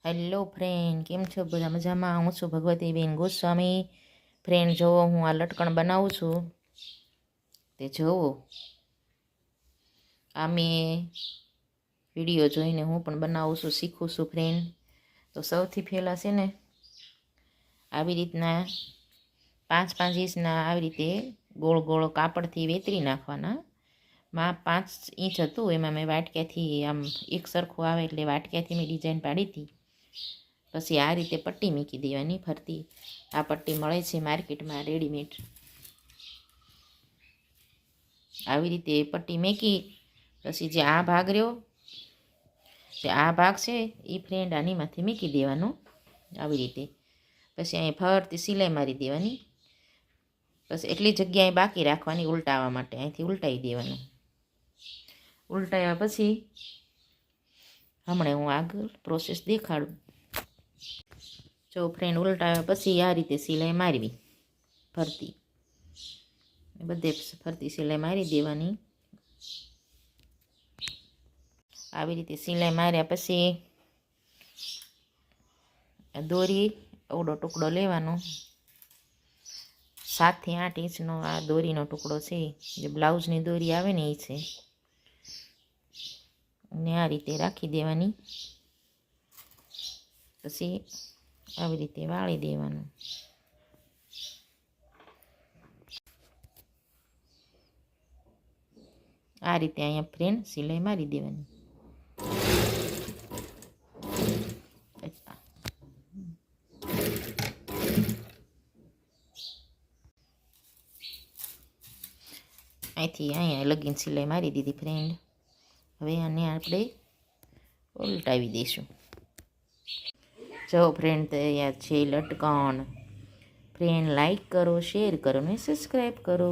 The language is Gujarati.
હેલો ફ્રેન્ડ, કેમ છો? બધા મજામાં? હું છું ભગવતીબેન ગોસ્વામી. ફ્રેન્ડ જોવો, હું આ લટકણ બનાવું છું તે જોવો. આ મેં વિડીયો જોઈને હું પણ બનાવું છું, શીખું છું ફ્રેન્ડ. તો સૌથી પહેલાં છે ને આવી રીતના 5-5 ઇંચના આવી રીતે ગોળ ગોળ કાપડથી વેતરી નાખવાના. માં 5 ઇંચ હતું, એમાં મેં વાટક્યાથી આમ એક સરખું આવે એટલે વાટક્યાથી મેં ડિઝાઇન પાડી હતી. પછી આ રીતે પટ્ટી મૂકી દેવાની ફરતી. આ પટ્ટી મળે છે માર્કેટમાં રેડીમેડ. આવી રીતે પટ્ટી મૂકી પછી જે આ ભાગ રહ્યો, જે આ ભાગ છે એ ફ્રેન્ડ આનીમાંથી મૂકી દેવાનો આવી રીતે. પછી અહીં ફરતી સિલાઈ મારી દેવાની. પછી એટલી જગ્યાએ બાકી રાખવાની ઉલટાવવા માટે, અહીંથી ઉલટાવી દેવાનું. ઉલટાવ્યા પછી હમણાં હું આગળ પ્રોસેસ દેખાડું. જો ફ્રેન્ડ ઉલટાવ્યા પછી આ રીતે સિલાઈ મારવી ફરતી, બધે ફરતી સિલાઈ મારી દેવાની. આવી રીતે સિલાઈ માર્યા પછી દોરી અવડો ટુકડો લેવાનો, 7 થી 8 ઇંચનો આ દોરીનો ટુકડો છે, જે બ્લાઉઝની દોરી આવે ને એ છે. અને આ રીતે રાખી દેવાની. પછી આવી રીતે વાળી દેવાનું. આ રીતે અહીંયા ફ્રેન્ડ સિલાઈ મારી દેવાની. અહીંથી અહીંયા લગીન સિલાઈ મારી દીધી ફ્રેન્ડ. હવે આને આપણે ઉલટાવી દઈશું. જો ફ્રેન્ડ તૈયાર છે લટકણ. ફ્રેન્ડ લાઈક કરો, શેર કરો ને સબસ્ક્રાઈબ કરો.